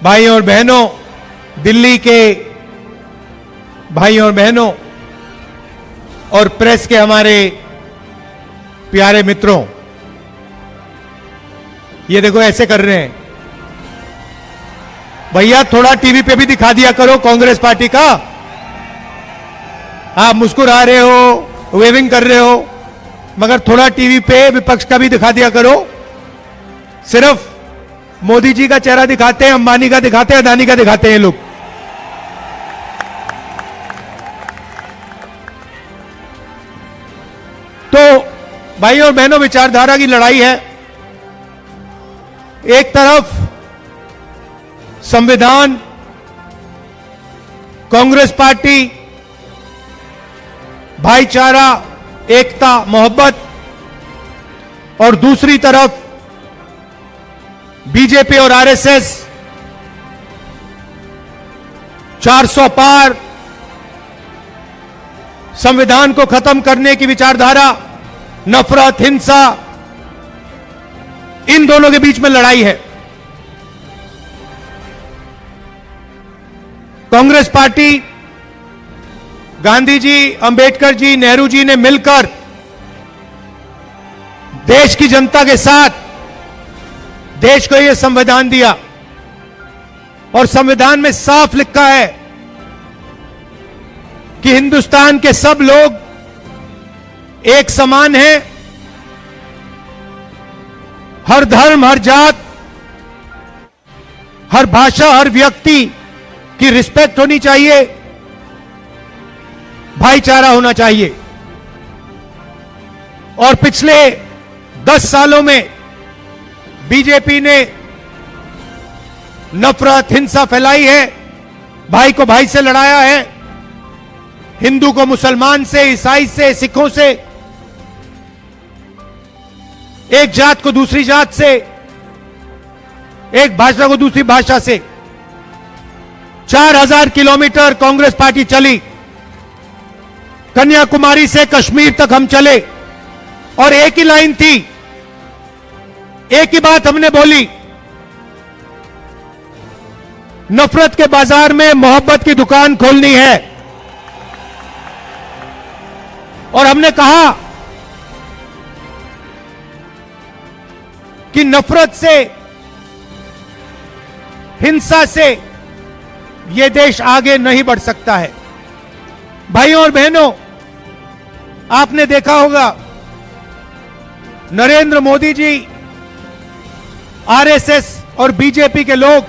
भाई और बहनों, दिल्ली के भाई और बहनों और प्रेस के हमारे प्यारे मित्रों, ये देखो ऐसे कर रहे हैं। भैया थोड़ा टीवी पे भी दिखा दिया करो कांग्रेस पार्टी का। आप मुस्कुरा रहे हो, वेविंग कर रहे हो, मगर थोड़ा टीवी पे विपक्ष का भी दिखा दिया करो। सिर्फ मोदी जी का चेहरा दिखाते हैं, अंबानी का दिखाते हैं, अदानी का दिखाते हैं लोग। तो भाई और बहनों, विचारधारा की लड़ाई है। एक तरफ संविधान, कांग्रेस पार्टी, भाईचारा, एकता, मोहब्बत, और दूसरी तरफ बीजेपी और आरएसएस 400 पार, संविधान को खत्म करने की विचारधारा, नफरत, हिंसा, इन दोनों के बीच में लड़ाई है। कांग्रेस पार्टी, गांधी जी, अंबेडकर जी, नेहरू जी ने मिलकर देश की जनता के साथ देश को यह संविधान दिया, और संविधान में साफ लिखा है कि हिंदुस्तान के सब लोग एक समान हैं। हर धर्म, हर जात, हर भाषा, हर व्यक्ति की रिस्पेक्ट होनी चाहिए, भाईचारा होना चाहिए। और पिछले 10 सालों में बीजेपी ने नफरत, हिंसा फैलाई है, भाई को भाई से लड़ाया है, हिंदू को मुसलमान से, ईसाई से, सिखों से, एक जात को दूसरी जात से, एक भाषा को दूसरी भाषा से। 4000 किलोमीटर कांग्रेस पार्टी चली, कन्याकुमारी से कश्मीर तक हम चले, और एक ही लाइन थी, एक ही बात हमने बोली, नफरत के बाजार में मोहब्बत की दुकान खोलनी है। और हमने कहा कि नफरत से, हिंसा से यह देश आगे नहीं बढ़ सकता है। भाइयों और बहनों, आपने देखा होगा नरेंद्र मोदी जी, आरएसएस और बीजेपी के लोग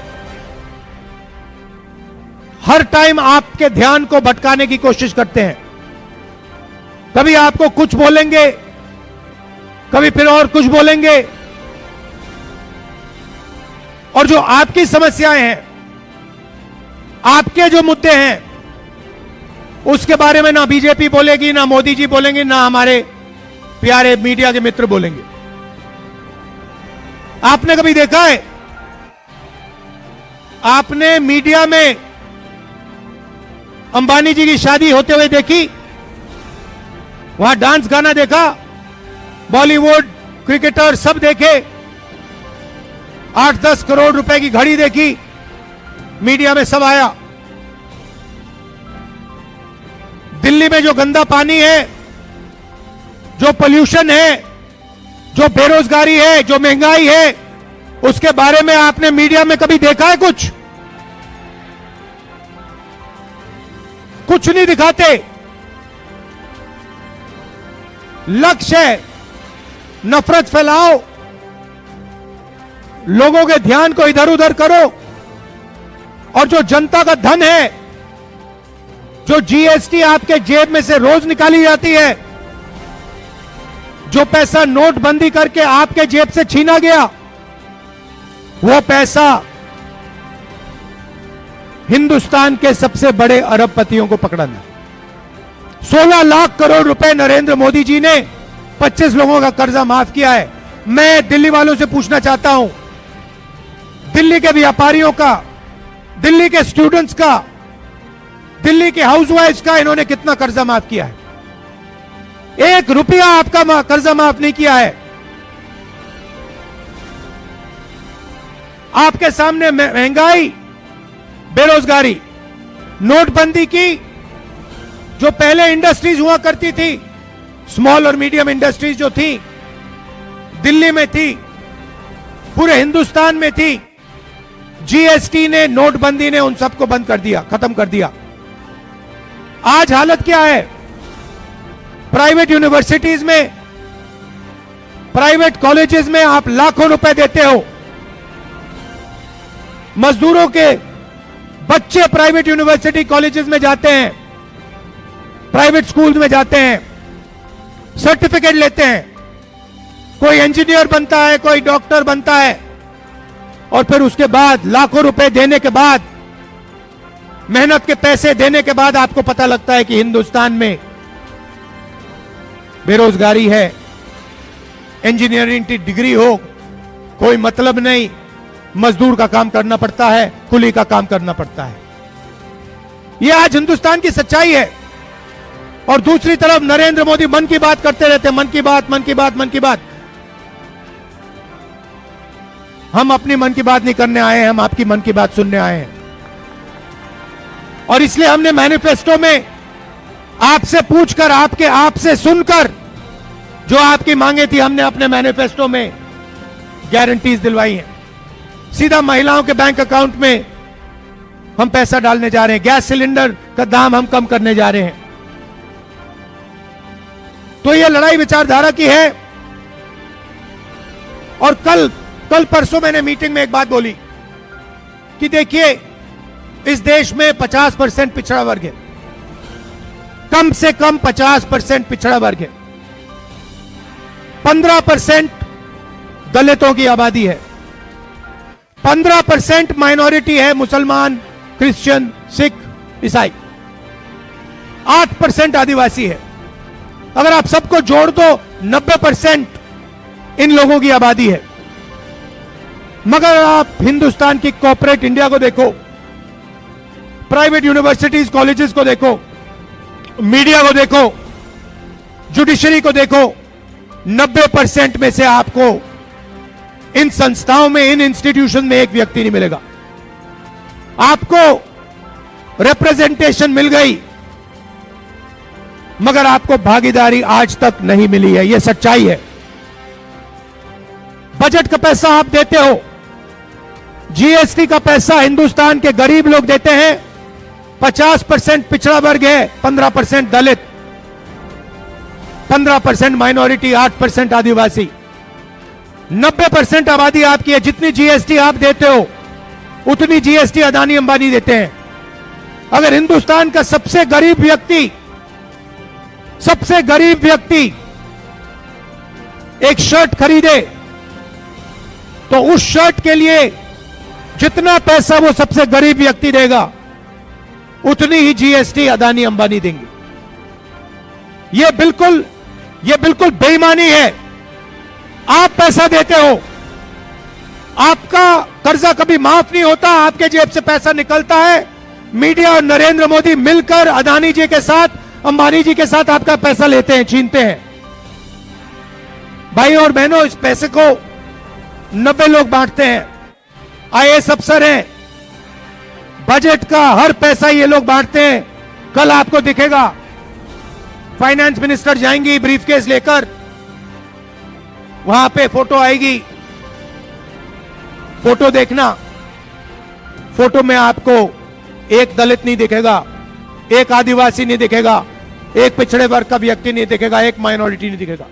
हर टाइम आपके ध्यान को भटकाने की कोशिश करते हैं। कभी आपको कुछ बोलेंगे, कभी फिर और कुछ बोलेंगे, और जो आपकी समस्याएं हैं, आपके जो मुद्दे हैं, उसके बारे में ना बीजेपी बोलेगी, ना मोदी जी बोलेंगे, ना हमारे प्यारे मीडिया के मित्र बोलेंगे। आपने कभी देखा है, आपने मीडिया में अंबानी जी की शादी होते हुए देखी? वहां डांस गाना देखा? बॉलीवुड, क्रिकेटर सब देखे? 8-10 करोड़ रुपए की घड़ी देखी? मीडिया में सब आया। दिल्ली में जो गंदा पानी है, जो पोल्यूशन है, जो बेरोजगारी है, जो महंगाई है, उसके बारे में आपने मीडिया में कभी देखा है? कुछ नहीं दिखाते। लक्ष्य है नफरत फैलाओ, लोगों के ध्यान को इधर उधर करो, और जो जनता का धन है, जो जीएसटी आपके जेब में से रोज निकाली जाती है, जो पैसा नोटबंदी करके आपके जेब से छीना गया, वो पैसा हिंदुस्तान के सबसे बड़े अरबपतियों को पकड़ना। 16 लाख करोड़ रुपए नरेंद्र मोदी जी ने 25 लोगों का कर्जा माफ किया है। मैं दिल्ली वालों से पूछना चाहता हूं, दिल्ली के व्यापारियों का, दिल्ली के स्टूडेंट्स का, दिल्ली के हाउसवाइफ्स का इन्होंने कितना कर्जा माफ किया है? 1 रुपया आपका कर्जा माफ नहीं किया है। आपके सामने महंगाई बेरोजगारी, नोटबंदी की, जो पहले इंडस्ट्रीज हुआ करती थी, स्मॉल और मीडियम इंडस्ट्रीज जो थी, दिल्ली में थी, पूरे हिंदुस्तान में थी, जीएसटी ने, नोटबंदी ने उन सबको बंद कर दिया, खत्म कर दिया। आज हालत क्या है? प्राइवेट यूनिवर्सिटीज में, प्राइवेट कॉलेजेस में आप लाखों रुपए देते हो, मजदूरों के बच्चे प्राइवेट यूनिवर्सिटी कॉलेजेस में जाते हैं, प्राइवेट स्कूल्स में जाते हैं, सर्टिफिकेट लेते हैं, कोई इंजीनियर बनता है, कोई डॉक्टर बनता है, और फिर उसके बाद लाखों रुपए देने के बाद, मेहनत के पैसे देने के बाद आपको पता लगता है कि हिंदुस्तान में बेरोजगारी है, इंजीनियरिंग की डिग्री हो कोई मतलब नहीं, मजदूर का काम करना पड़ता है, कुली का काम करना पड़ता है। यह आज हिंदुस्तान की सच्चाई है। और दूसरी तरफ नरेंद्र मोदी मन की बात करते रहते हैं, मन की बात, मन की बात, मन की बात। हम अपनी मन की बात नहीं करने आए हैं, हम आपकी मन की बात सुनने आए हैं। और इसलिए हमने मैनिफेस्टो में आपसे पूछकर, आपसे सुनकर जो आपकी मांगे थी, हमने अपने मैनिफेस्टो में गारंटीज दिलवाई हैं। सीधा महिलाओं के बैंक अकाउंट में हम पैसा डालने जा रहे हैं, गैस सिलेंडर का दाम हम कम करने जा रहे हैं। तो यह लड़ाई विचारधारा की है। और कल परसों मैंने मीटिंग में एक बात बोली कि देखिए, इस देश में 50% पिछड़ा वर्ग है, कम से कम 50% पिछड़ा वर्ग है, 15% दलितों की आबादी है, 15% माइनॉरिटी है, मुसलमान, क्रिश्चियन, सिख, ईसाई, 8% आदिवासी है। अगर आप सबको जोड़ दो 90% इन लोगों की आबादी है। मगर आप हिंदुस्तान की कॉर्पोरेट इंडिया को देखो, प्राइवेट यूनिवर्सिटीज कॉलेजेस को देखो, मीडिया को देखो, जुडिशरी को देखो, 90% में से आपको इन संस्थाओं में, इन इंस्टीट्यूशन में एक व्यक्ति नहीं मिलेगा। आपको रिप्रेजेंटेशन मिल गई, मगर आपको भागीदारी आज तक नहीं मिली है। यह सच्चाई है। बजट का पैसा आप देते हो, जीएसटी का पैसा हिंदुस्तान के गरीब लोग देते हैं। 50% पिछड़ा वर्ग है, 15% दलित, 15% माइनॉरिटी, 8% आदिवासी, 90% आबादी आपकी है। जितनी जीएसटी आप देते हो उतनी जीएसटी अदानी अंबानी देते हैं। अगर हिंदुस्तान का सबसे गरीब व्यक्ति एक शर्ट खरीदे तो उस शर्ट के लिए जितना पैसा वो सबसे गरीब व्यक्ति देगा उतनी ही जीएसटी अदानी अंबानी देंगे। यह बिल्कुल बेईमानी है। आप पैसा देते हो, आपका कर्जा कभी माफ नहीं होता, आपके जेब से पैसा निकलता है। मीडिया और नरेंद्र मोदी मिलकर अदानी जी के साथ, अंबानी जी के साथ आपका पैसा लेते हैं, छीनते हैं। भाई और बहनों, इस पैसे को 90 लोग बांटते हैं। आईएएस अफसर हैं, बजट का हर पैसा ये लोग बांटते हैं। कल आपको दिखेगा, फाइनेंस मिनिस्टर जाएंगी ब्रीफकेस लेकर, वहां पे फोटो आएगी, फोटो देखना। फोटो में आपको एक दलित नहीं दिखेगा, एक आदिवासी नहीं दिखेगा, एक पिछड़े वर्ग का व्यक्ति नहीं दिखेगा, एक माइनॉरिटी नहीं दिखेगा।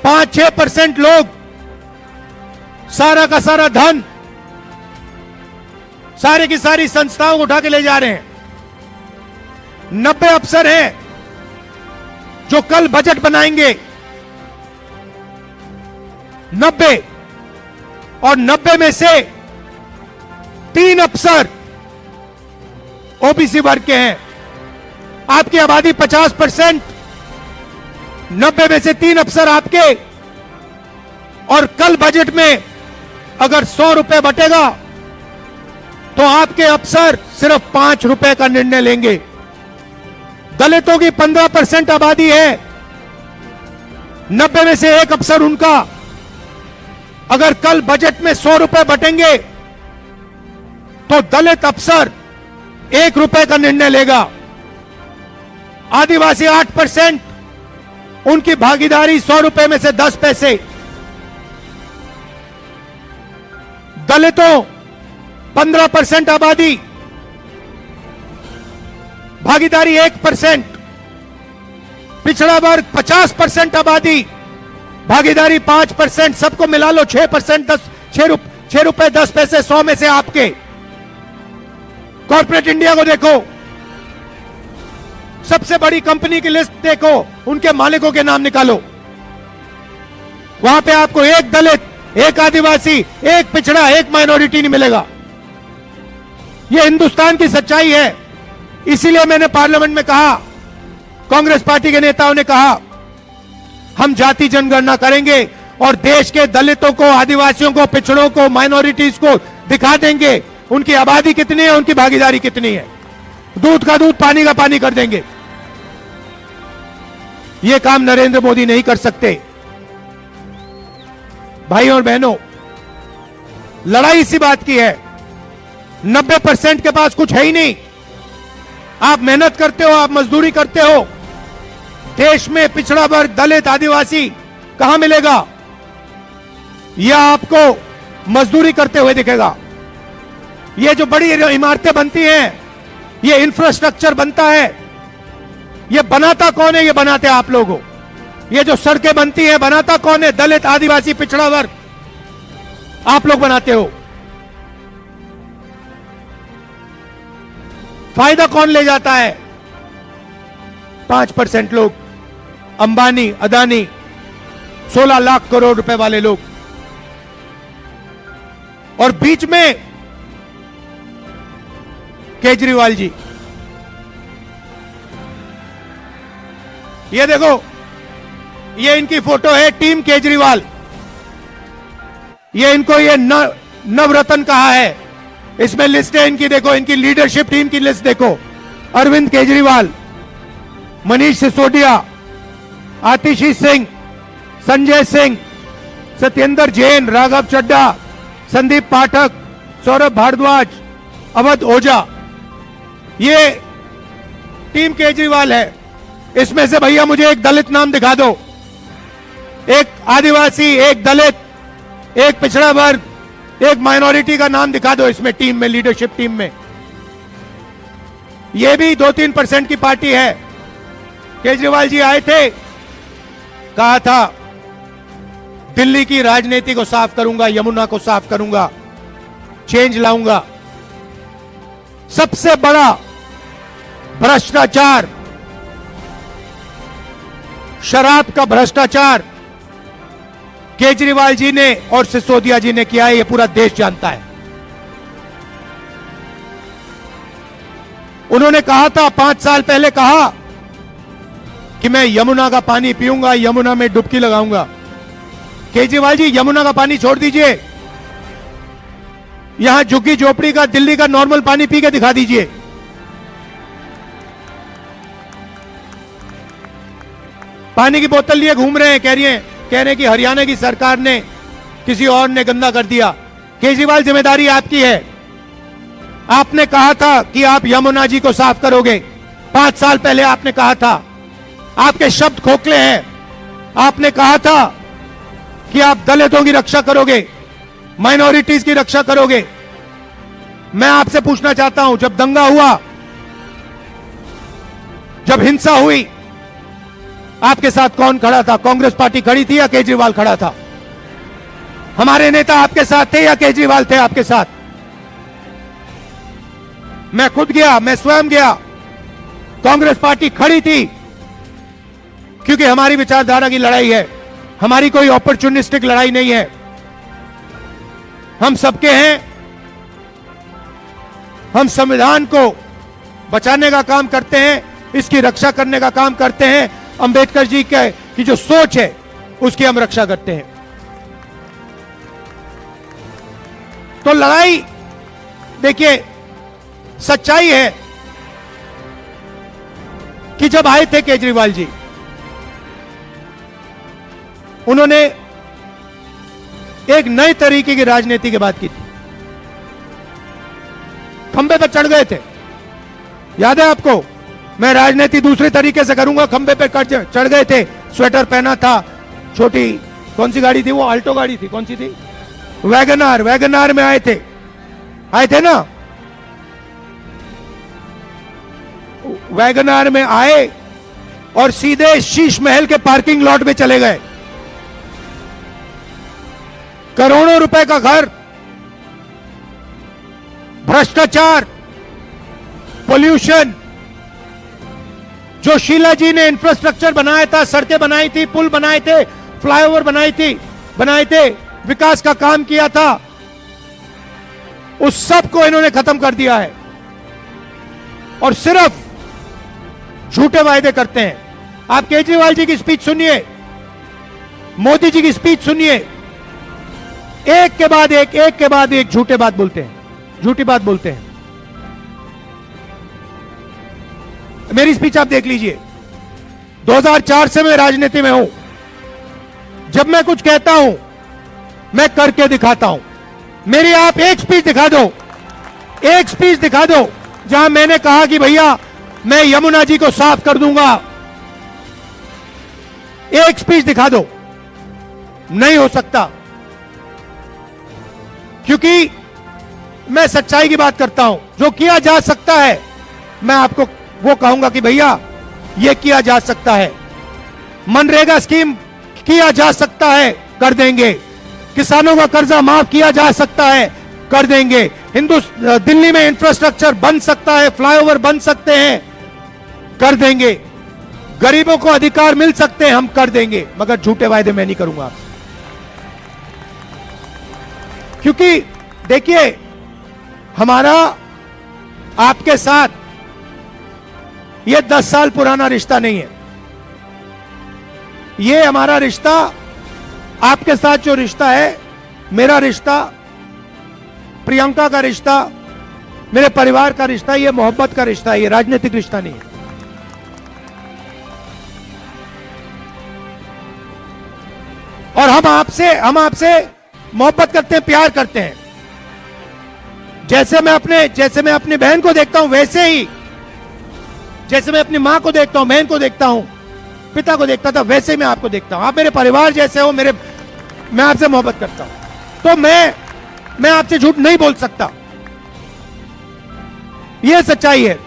5-6% लोग सारा का सारा धन, सारे की सारी संस्थाओं को उठा के ले जा रहे हैं। 90 अफसर हैं जो कल बजट बनाएंगे, 90, और 90 में से 3 अफसर ओबीसी वर्ग के हैं। आपकी आबादी 50%, 90 में से 3 अफसर आपके। और कल बजट में अगर 100 रुपए बटेगा तो आपके अफसर सिर्फ 5 रुपए का निर्णय लेंगे। दलितों की 15% आबादी है, 90 में से एक अफसर उनका। अगर कल बजट में 100 रुपए बटेंगे तो दलित अफसर 1 रुपए का निर्णय लेगा, आदिवासी 8%, उनकी भागीदारी 100 रुपए में से 10 पैसे, दलितों 15% आबादी, भागीदारी 1%, पिछड़ा वर्ग 50% आबादी, भागीदारी 5%, सबको मिला लो 6%, 6 रुपए 10 पैसे 100 में से आपके। कॉर्पोरेट इंडिया को देखो, सबसे बड़ी कंपनी की लिस्ट देखो, उनके मालिकों के नाम निकालो, वहां पे आपको एक दलित, एक आदिवासी, एक पिछड़ा, एक माइनॉरिटी नहीं मिलेगा। यह हिंदुस्तान की सच्चाई है। इसीलिए मैंने पार्लियामेंट में कहा, कांग्रेस पार्टी के नेताओं ने कहा, हम जाति जनगणना करेंगे और देश के दलितों को, आदिवासियों को, पिछड़ों को, माइनॉरिटीज को दिखा देंगे उनकी आबादी कितनी है, उनकी भागीदारी कितनी है। दूध का दूध, पानी का पानी कर देंगे। यह काम नरेंद्र मोदी नहीं कर सकते। भाइयों और बहनों, लड़ाई इसी बात की है। 90% के पास कुछ है ही नहीं। आप मेहनत करते हो, आप मजदूरी करते हो, देश में पिछड़ा वर्ग, दलित, आदिवासी कहां मिलेगा? यह आपको मजदूरी करते हुए दिखेगा। ये जो बड़ी इमारतें बनती हैं, ये इंफ्रास्ट्रक्चर बनता है, ये बनाता कौन है? ये बनाते आप लोग हो। ये जो सड़कें बनती हैं, बनाता कौन है? दलित, आदिवासी, पिछड़ा वर्ग, आप लोग बनाते हो। फायदा कौन ले जाता है? 5% लोग, अंबानी, अदानी, 16 लाख करोड़ रुपए वाले लोग, और बीच में केजरीवाल जी। ये देखो, ये इनकी फोटो है, टीम केजरीवाल। ये इनको ये नवरत्न कहा है। इसमें लिस्ट है इनकी, देखो, इनकी लीडरशिप टीम की लिस्ट देखो। अरविंद केजरीवाल, मनीष सिसोदिया, आतिशी सिंह, संजय सिंह, सत्येंद्र जैन, राघव चड्ढा, संदीप पाठक, सौरभ भारद्वाज, अवध ओझा। ये टीम केजरीवाल है। इसमें से भैया मुझे एक दलित नाम दिखा दो, एक आदिवासी, एक दलित, एक पिछड़ा वर्ग, एक माइनॉरिटी का नाम दिखा दो इसमें, टीम में, लीडरशिप टीम में। यह भी 2-3% की पार्टी है। केजरीवाल जी आए थे, कहा था दिल्ली की राजनीति को साफ करूंगा, यमुना को साफ करूंगा, चेंज लाऊंगा। सबसे बड़ा भ्रष्टाचार, शराब का भ्रष्टाचार केजरीवाल जी ने और सिसोदिया जी ने किया है, यह पूरा देश जानता है। उन्होंने कहा था, 5 साल पहले कहा कि मैं यमुना का पानी पीऊंगा, यमुना में डुबकी लगाऊंगा। केजरीवाल जी, यमुना का पानी छोड़ दीजिए, यहां झुग्गी झोपड़ी का, दिल्ली का नॉर्मल पानी पी के दिखा दीजिए। पानी की बोतल लिए घूम रहे हैं, कह रहे हैं कि हरियाणा की सरकार ने, किसी और ने गंदा कर दिया। केजरीवाल, जिम्मेदारी आपकी है। आपने कहा था कि आप यमुना जी को साफ करोगे। 5 साल पहले आपने कहा था। आपके शब्द खोखले हैं। आपने कहा था कि आप दलितों की रक्षा करोगे, माइनॉरिटीज की रक्षा करोगे। मैं आपसे पूछना चाहता हूं, जब दंगा हुआ, जब हिंसा हुई, आपके साथ कौन खड़ा था? कांग्रेस पार्टी खड़ी थी या केजरीवाल खड़ा था? हमारे नेता आपके साथ थे या केजरीवाल थे आपके साथ? मैं खुद गया, मैं स्वयं गया। कांग्रेस पार्टी खड़ी थी, क्योंकि हमारी विचारधारा की लड़ाई है, हमारी कोई अपॉर्चुनिस्टिक लड़ाई नहीं है। हम सबके हैं। हम संविधान को बचाने का काम करते हैं, इसकी रक्षा करने का काम करते हैं। अंबेडकर जी की जो सोच है, उसकी हम रक्षा करते हैं। तो लड़ाई, देखिए, सच्चाई है कि जब आए थे केजरीवाल जी, उन्होंने एक नए तरीके की राजनीति की बात की थी। खंबे पर चढ़ गए थे, याद है आपको? मैं राजनीति दूसरे तरीके से करूंगा, खंबे पे चढ़ गए थे, स्वेटर पहना था, छोटी कौन सी गाड़ी थी वो? अल्टो गाड़ी थी, कौन सी थी? वैगनार, वैगनार में आए थे ना, वैगनार में आए और सीधे शीश महल के पार्किंग लॉट में चले गए। करोड़ों रुपए का घर, भ्रष्टाचार, पोल्यूशन, जो शीला जी ने इंफ्रास्ट्रक्चर बनाया था, सड़कें बनाई थी, पुल बनाए थे, फ्लाईओवर बनाए थे, विकास का काम किया था, उस सब को इन्होंने खत्म कर दिया है और सिर्फ झूठे वायदे करते हैं। आप केजरीवाल जी की स्पीच सुनिए, मोदी जी की स्पीच सुनिए, एक के बाद एक झूठी बात बोलते हैं। मेरी स्पीच आप देख लीजिए। 2004 से मैं राजनीति में हूं। जब मैं कुछ कहता हूं, मैं करके दिखाता हूं। मेरी आप एक स्पीच दिखा दो जहां मैंने कहा कि भैया मैं यमुना जी को साफ कर दूंगा। एक स्पीच दिखा दो, नहीं हो सकता, क्योंकि मैं सच्चाई की बात करता हूं। जो किया जा सकता है मैं आपको वो कहूंगा कि भैया ये किया जा सकता है। मनरेगा स्कीम किया जा सकता है, कर देंगे। किसानों का कर्जा माफ किया जा सकता है, कर देंगे। दिल्ली में इंफ्रास्ट्रक्चर बन सकता है, फ्लाईओवर बन सकते हैं, कर देंगे। गरीबों को अधिकार मिल सकते हैं, हम कर देंगे। मगर झूठे वायदे मैं नहीं करूंगा, क्योंकि देखिए हमारा आपके साथ ये 10 साल पुराना रिश्ता नहीं है। ये हमारा रिश्ता, आपके साथ जो रिश्ता है, मेरा रिश्ता, प्रियंका का रिश्ता, मेरे परिवार का रिश्ता, ये मोहब्बत का रिश्ता है, ये राजनीतिक रिश्ता नहीं है। और हम आपसे मोहब्बत करते हैं, प्यार करते हैं। जैसे मैं अपनी बहन को देखता हूं, वैसे ही जैसे मैं अपनी मां को देखता हूं, बहन को देखता हूं, पिता को देखता था, वैसे ही मैं आपको देखता हूं। आप मेरे परिवार जैसे हो, मैं आपसे मोहब्बत करता हूं, तो मैं आपसे झूठ नहीं बोल सकता। यह सच्चाई है।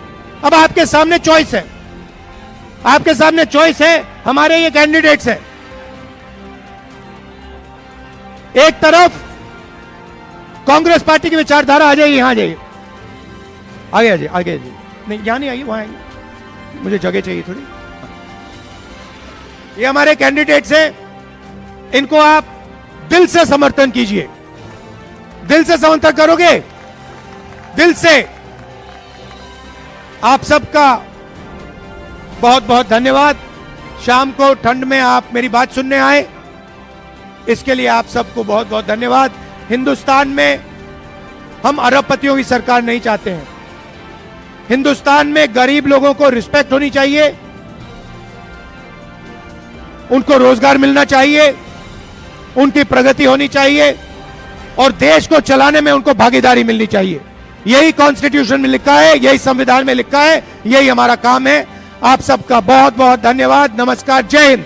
अब आपके सामने चॉइस है, हमारे ये कैंडिडेट्स हैं। एक तरफ कांग्रेस पार्टी की विचारधारा, आ जाइए, यहां आ जाइए, आगे आइए, नहीं यहां नहीं आइए, वहां आइए, मुझे जगह चाहिए थोड़ी। ये हमारे कैंडिडेट्स हैं, इनको आप दिल से समर्थन कीजिए। दिल से समर्थन करोगे, दिल से। आप सबका बहुत बहुत धन्यवाद। शाम को ठंड में आप मेरी बात सुनने आए, इसके लिए आप सबको बहुत बहुत धन्यवाद। हिंदुस्तान में हम अरबपतियों की सरकार नहीं चाहते हैं। हिंदुस्तान में गरीब लोगों को रिस्पेक्ट होनी चाहिए, उनको रोजगार मिलना चाहिए, उनकी प्रगति होनी चाहिए और देश को चलाने में उनको भागीदारी मिलनी चाहिए। यही कॉन्स्टिट्यूशन में लिखा है, यही संविधान में लिखा है, यही हमारा काम है। आप सबका बहुत बहुत धन्यवाद। नमस्कार, जय हिंद।